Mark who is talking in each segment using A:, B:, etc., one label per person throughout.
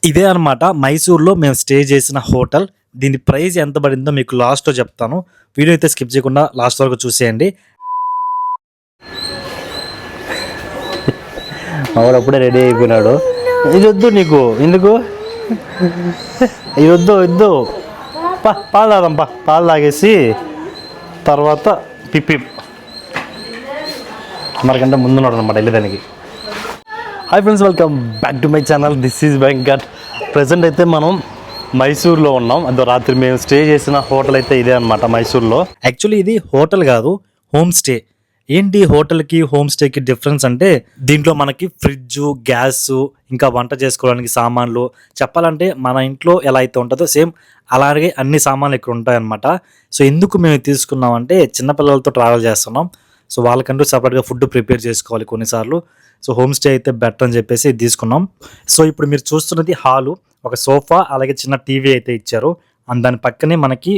A: ఇదే అనమాట మైసూర్లో మేము స్టే చేసిన హోటల్. దీని ప్రైస్ ఎంత పడిందో మీకు లాస్ట్‌లో చెప్తాను. వీడియో అయితే స్కిప్ చేయకుండా లాస్ట్ వరకు చూసేయండి. అప్పుడే రెడీ అయిపోయినాడు. ఇది వద్దు నీకు, ఎందుకు ఇది వద్దు పాలు తాదాం, పాలు తాగేసి తర్వాత పిప్పి మనకంటే ముందున్నాడు అనమాట వెళ్ళేదానికి. Hi friends, welcome back to my channel. This is Venkat. Present అయితే మనం మైసూర్లో ఉన్నాం. అదో రాత్రి మేము స్టే చేసిన హోటల్ అయితే ఇదే అనమాట మైసూర్లో. యాక్చువల్లీ ఇది హోటల్ కాదు, హోమ్ స్టే. ఏంటి హోటల్కి హోమ్ స్టేకి డిఫరెన్స్ అంటే దీంట్లో మనకి ఫ్రిడ్జ్, గ్యాస్, ఇంకా వంట చేసుకోవడానికి సామాన్లు, చెప్పాలంటే మన ఇంట్లో ఎలా అయితే ఉంటుందో సేమ్ అలాగే అన్ని సామాన్లు ఇక్కడ ఉంటాయన్నమాట. సో ఎందుకు మేము తీసుకున్నామంటే చిన్నపిల్లలతో ట్రావెల్ చేస్తున్నాం. సో వాళ్ళకంటూ సపరేట్గా ఫుడ్ ప్రిపేర్ చేసుకోవాలి కొన్నిసార్లు. సో హోమ్ స్టే అయితే బెటర్ అని చెప్పేసి తీసుకున్నాం. సో ఇప్పుడు మీరు చూస్తున్నది హాలు, ఒక సోఫా, అలాగే చిన్న టీవీ అయితే ఇచ్చారు. అండ్ దాని పక్కనే మనకి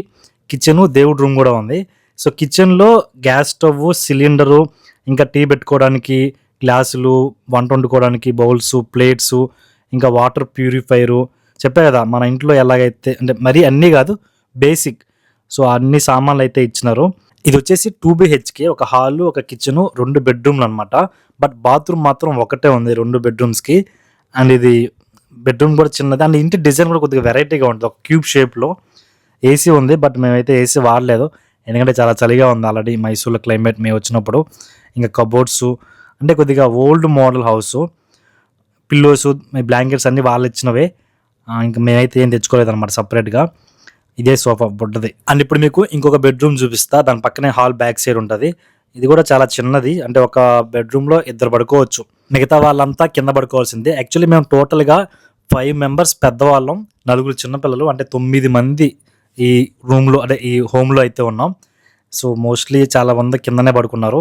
A: కిచెను, దేవుడి రూమ్ కూడా ఉంది. సో కిచెన్లో గ్యాస్ స్టవ్, సిలిండరు, ఇంకా టీ పెట్టుకోవడానికి గ్లాసులు, వంట వండుకోవడానికి బౌల్స్, ప్లేట్స్, ఇంకా వాటర్ ప్యూరిఫైరు, చెప్పే కదా మన ఇంట్లో ఎలాగైతే అంటే మరీ అన్నీ కాదు, బేసిక్. సో అన్ని సామాన్లు అయితే ఇచ్చినారు. ఇది వచ్చేసి 2 BHK, ఒక హాలు, ఒక కిచెను, 2 బెడ్రూమ్లు అనమాట. బట్ బాత్రూమ్ మాత్రం ఒకటే ఉంది 2 బెడ్రూమ్స్కి. అండ్ ఇది బెడ్రూమ్ కూడా చిన్నది. అండ్ ఇంటి డిజైన్ కూడా కొద్దిగా వెరైటీగా ఉంటుంది, ఒక క్యూబ్ షేప్లో. ఏసీ ఉంది, బట్ మేమైతే ఏసీ వాడలేదు, ఎందుకంటే చాలా చలిగా ఉంది ఆల్రెడీ మైసూర్లో క్లైమేట్ మేము వచ్చినప్పుడు. ఇంకా కబోర్డ్స్ అంటే కొద్దిగా old model house. Pillows, blankets అన్నీ వాళ్ళు ఇచ్చినవే. ఇంకా మేమైతే ఏం తెచ్చుకోలేదు అనమాట సపరేట్గా. ఇదే సోఫా బుడ్డది. అండ్ ఇప్పుడు మీకు ఇంకొక బెడ్రూమ్ చూపిస్తా. దాని పక్కనే హాల్ బ్యాక్ సైడ్ ఉంటుంది. ఇది కూడా చాలా చిన్నది, అంటే ఒక బెడ్రూమ్లో 2 పడుకోవచ్చు, మిగతా వాళ్ళంతా కింద పడుకోవాల్సిందే. యాక్చువల్లీ మేము టోటల్గా 5 మెంబర్స్ పెద్దవాళ్ళం, 4 చిన్నపిల్లలు, అంటే 9 మంది ఈ రూమ్లో అంటే ఈ హోమ్లో అయితే ఉన్నాం. సో మోస్ట్లీ చాలా మంది కిందనే పడుకున్నారు.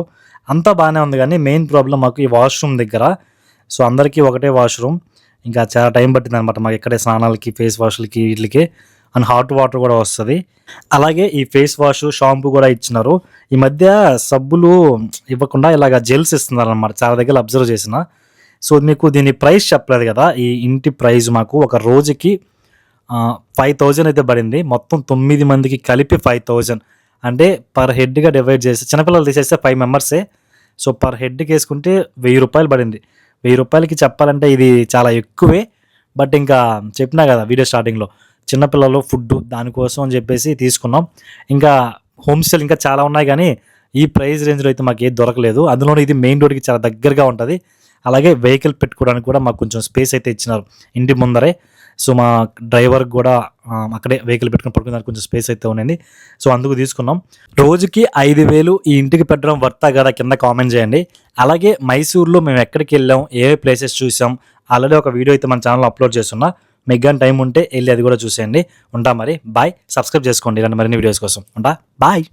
A: అంతా బాగానే ఉంది, కానీ మెయిన్ ప్రాబ్లం మాకు ఈ వాష్రూమ్ దగ్గర. సో అందరికీ ఒకటే వాష్రూమ్, ఇంకా చాలా టైం పట్టింది అనమాట మాకు ఇక్కడే స్నానాలకి, ఫేస్ వాష్లకి, వీటికి. అండ్ హాట్ వాటర్ కూడా వస్తుంది. అలాగే ఈ ఫేస్ వాష్, షాంపూ కూడా ఇచ్చినారు. ఈ మధ్య సబ్బులు ఇవ్వకుండా ఇలాగ జెల్స్ ఇస్తున్నారు అనమాట, చాలా దగ్గర అబ్జర్వ్ చేసిన. సో మీకు దీని ప్రైస్ చెప్పలేదు కదా. ఈ ఇంటి ప్రైస్ మాకు ఒక రోజుకి 5,000 అయితే పడింది. మొత్తం 9 మందికి కలిపి 5,000, అంటే పర్ హెడ్గా డివైడ్ చేసి చిన్నపిల్లలు తీసేస్తే 5 మెంబర్సే. సో పర్ హెడ్కి వేసుకుంటే 1,000 రూపాయలు పడింది. 1,000 రూపాయలకి చెప్పాలంటే ఇది చాలా ఎక్కువే. బట్ ఇంకా చెప్పినా కదా వీడియో స్టార్టింగ్లో, చిన్నపిల్లలు ఫుడ్ దానికోసం అని చెప్పేసి తీసుకున్నాం. ఇంకా హోమ్ స్టేలు ఇంకా చాలా ఉన్నాయి, కానీ ఈ ప్రైస్ రేంజ్లో అయితే మాకు ఏది దొరకలేదు. అందులో ఇది మెయిన్ రోడ్కి చాలా దగ్గరగా ఉంటుంది. అలాగే వెహికల్ పెట్టుకోవడానికి కూడా మాకు కొంచెం స్పేస్ అయితే ఇచ్చినారు ఇంటి ముందరే. సో మా డ్రైవర్ కూడా అక్కడే వెహికల్ పెట్టుకుని పడుకునే కొంచెం స్పేస్ అయితే ఉండింది. సో అందుకు తీసుకున్నాం. రోజుకి 5,000 ఈ ఇంటికి పెట్టడం వర్తా కదా, కింద కామెంట్ చేయండి. అలాగే మైసూర్లో మేము ఎక్కడికి వెళ్ళాం, ఏ ప్లేసెస్ చూసాం, ఆల్రెడీ ఒక వీడియో అయితే మన ఛానల్లో అప్లోడ్ చేస్తున్నా. మీకు కానీ టైం ఉంటే వెళ్ళి అది కూడా చూసేయండి. ఉంటా మరి, బాయ్. సబ్స్క్రైబ్ చేసుకోండి ఇలాంటి మరిన్ని వీడియోస్ కోసం. ఉంటా, బాయ్.